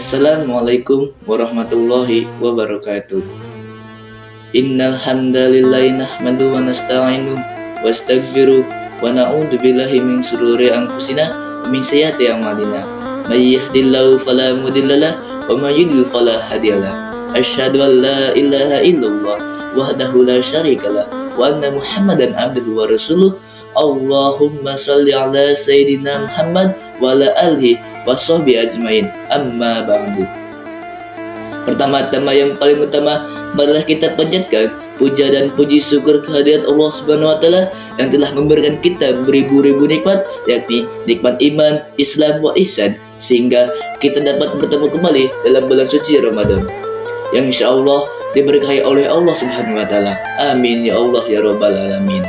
Assalamualaikum warahmatullahi wabarakatuh. Innal hamdalillahi nahmadu wa nasta'inu wa nastaghfiruh wa na'udzu billahi min shururi anfusina wa min sayyiati a'malina. May yahdihillahu fala mudhillalah wa may yudhlil fala hadiyalah. Asyhadu an la ilaha illallah wahdahu la syarikalah wa anna Muhammadan abduhu wa rasuluh. Allahumma shalli ala sayyidina Muhammad wa ala alihi wa sahbihi ajmain. Amma ba'du. Pertama-tama yang paling utama, marilah kita panjatkan puja dan puji syukur kehadirat Allah Subhanahu wa taala yang telah memberikan kita beribu-ribu nikmat, yakni nikmat iman, Islam wa ihsan, sehingga kita dapat bertemu kembali dalam bulan suci Ramadan yang insyaallah diberkahi oleh Allah Subhanahu wa taala. Amin ya Allah ya rabbal alamin.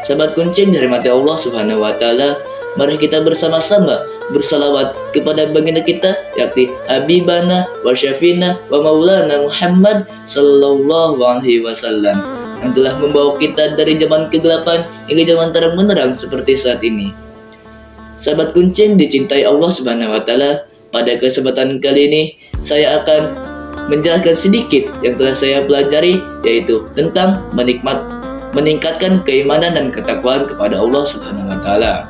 Sahabat kuncing dari mati Allah Subhanahu wa taala, mari kita bersama-sama bersalawat kepada baginda kita, yakni Habibana wa Syafina wa Maulana Muhammad sallallahu alaihi wasallam, yang telah membawa kita dari zaman kegelapan hingga zaman terang menerang seperti saat ini. Sahabat kuncing dicintai Allah Subhanahu wa taala, pada kesempatan kali ini saya akan menjelaskan sedikit yang telah saya pelajari, yaitu tentang meningkatkan keimanan dan ketakwaan kepada Allah Subhanahu wa taala.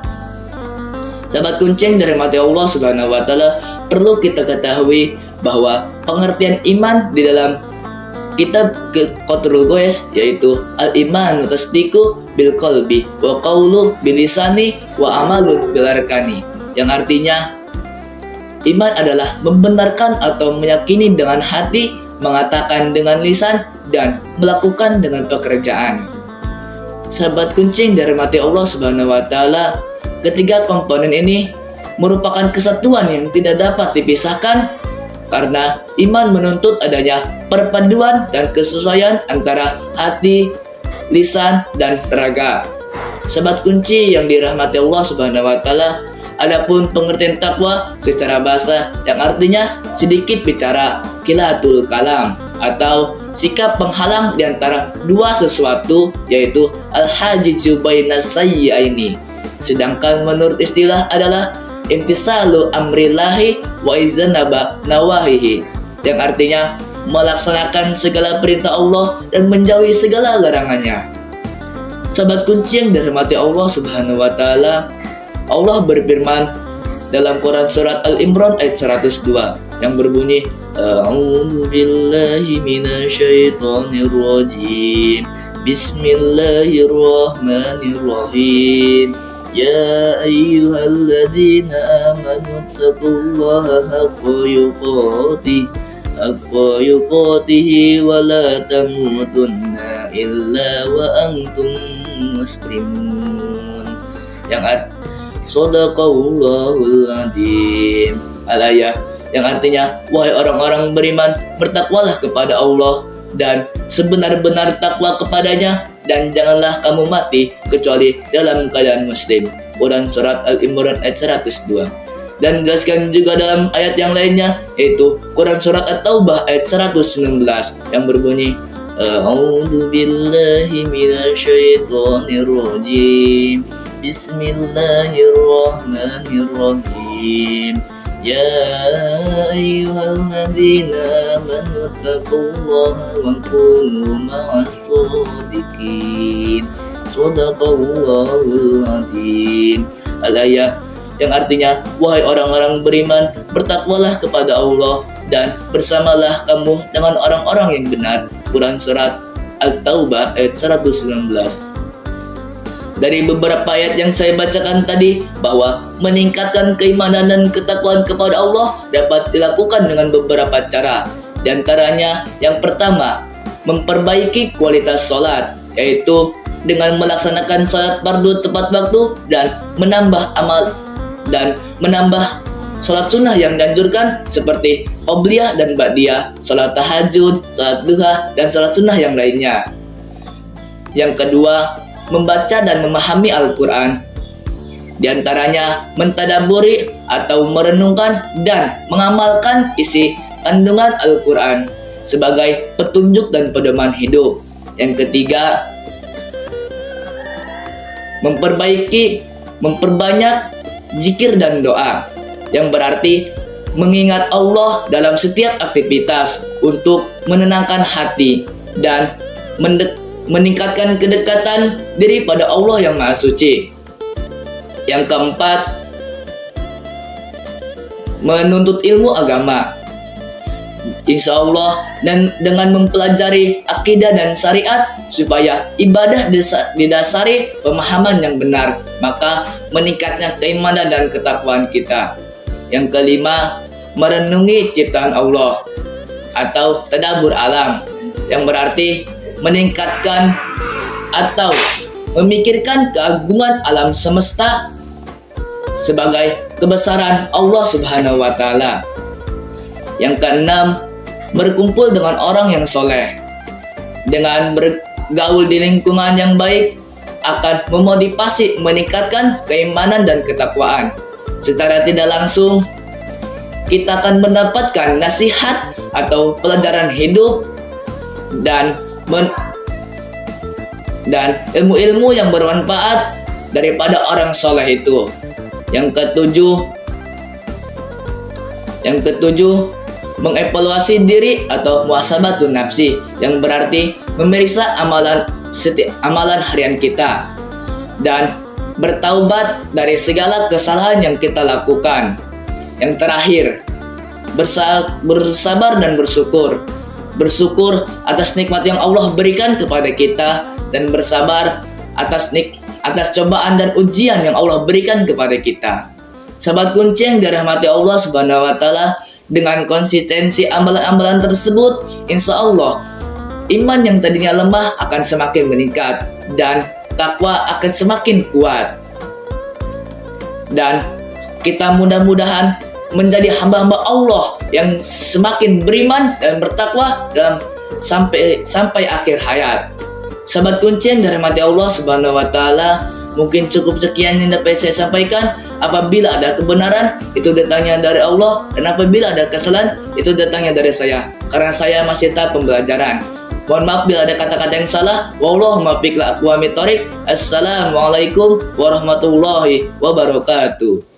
Sahabat kuncing dari mati Allah Subhanahu wa taala, perlu kita ketahui bahwa pengertian iman di dalam kitab Qatrul Goes, yaitu al-iman tasdiqu bil qalbi wa qawlu bil lisani wa amalu bil arkani, yang artinya iman adalah membenarkan atau meyakini dengan hati, mengatakan dengan lisan, dan melakukan dengan pekerjaan. Sahabat kuncing dari mati Allah Subhanahu wa taala, ketiga komponen ini merupakan kesatuan yang tidak dapat dipisahkan, karena iman menuntut adanya perpaduan dan kesesuaian antara hati, lisan, dan raga. Sahabat kunci yang dirahmati Allah Subhanahu wa taala, adapun pengertian takwa secara bahasa yang artinya sedikit bicara, kilatul kalam, atau sikap penghalang di antara dua sesuatu, yaitu al-hajiju bainas sayyi'aini. Sedangkan menurut istilah adalah imtisalu amrillahi wa izanaba nawahihi, yang artinya melaksanakan segala perintah Allah dan menjauhi segala larangannya. Sahabat kunci yang dirahmati Allah Subhanahu wa taala, Allah berfirman dalam Quran surat Al-Imran ayat 102 yang berbunyi, A'udzu billahi minasyaitonir rajim. Bismillahirrahmanirrahim. Ya ayyuhalladzina amanu taqullaha haqqa yuqatih wa la tamutunna illa wa antum muslimun. Yang Shadaqallahul adzim. Al-ayah, yang artinya, wahai orang-orang beriman, bertakwalah kepada Allah dan sebenar-benar takwa kepadanya, dan janganlah kamu mati kecuali dalam keadaan muslim. Quran surat Al-Imran ayat 102. Dan jelaskan juga dalam ayat yang lainnya, yaitu Quran surat At-Taubah ayat 119 yang berbunyi, A'udzu billahi minasyaitonir rajim. Bismillahirrahmanirrahim. Ya ayyuhalladzina amanu taqullaha wa kunu ma'as shadiqin. Shadaqallahul adzim. Al-ayah, yang artinya, wahai orang-orang beriman, bertakwalah kepada Allah dan bersamalah kamu dengan orang-orang yang benar. Quran surat At-Taubah ayat 119. Dari beberapa ayat yang saya bacakan tadi, bahwa meningkatkan keimanan dan ketakwaan kepada Allah dapat dilakukan dengan beberapa cara. Di antaranya, yang pertama, memperbaiki kualitas sholat, yaitu dengan melaksanakan sholat fardu tepat waktu dan menambah sholat sunnah yang dianjurkan seperti qobliyah dan ba'diyah, sholat tahajud, sholat duha, dan sholat sunnah yang lainnya. Yang kedua, membaca dan memahami Al-Quran. Di antaranya mentadaburi atau merenungkan dan mengamalkan isi kandungan Al-Quran sebagai petunjuk dan pedoman hidup. Yang ketiga, memperbanyak zikir dan doa, yang berarti mengingat Allah dalam setiap aktivitas untuk menenangkan hati dan meningkatkan kedekatan diri pada Allah yang Maha Suci. Yang keempat, menuntut ilmu agama. Insya Allah, dan dengan mempelajari akidah dan syariat supaya ibadah didasari pemahaman yang benar, maka meningkatnya keimanan dan ketakwaan kita. Yang kelima, merenungi ciptaan Allah atau tadabbur alam, yang berarti meningkatkan atau memikirkan keagungan alam semesta sebagai kebesaran Allah Subhanahu wa Ta'ala. Yang keenam, berkumpul dengan orang yang soleh. Dengan bergaul di lingkungan yang baik akan memotivasi meningkatkan keimanan dan ketakwaan. Secara tidak langsung, kita akan mendapatkan nasihat atau pelajaran hidup dan ilmu-ilmu yang bermanfaat daripada orang soleh itu. Yang ketujuh, mengevaluasi diri atau muhasabatun nafsi, yang berarti memeriksa amalan harian kita dan bertaubat dari segala kesalahan yang kita lakukan. Yang terakhir, bersabar dan bersyukur. Bersyukur atas nikmat yang Allah berikan kepada kita dan bersabar atas cobaan dan ujian yang Allah berikan kepada kita. Sahabat kunci yang dirahmati Allah Subhanahu wa Ta'ala, dengan konsistensi amalan-amalan tersebut, insya Allah iman yang tadinya lemah akan semakin meningkat dan takwa akan semakin kuat. Dan kita mudah-mudahan menjadi hamba-hamba Allah yang semakin beriman dan bertakwa dalam sampai akhir hayat. Sahabat kunci yang dirahmati Allah Subhanahu wa Ta'ala, mungkin cukup sekian yang dapat saya sampaikan. Apabila ada kebenaran, itu datangnya dari Allah, dan apabila ada kesalahan, itu datangnya dari saya, karena saya masih tahap pembelajaran. Mohon maaf bila ada kata-kata yang salah. Wallahu muwaffiq li aqwamit thoriq. Assalamualaikum warahmatullahi wabarakatuh.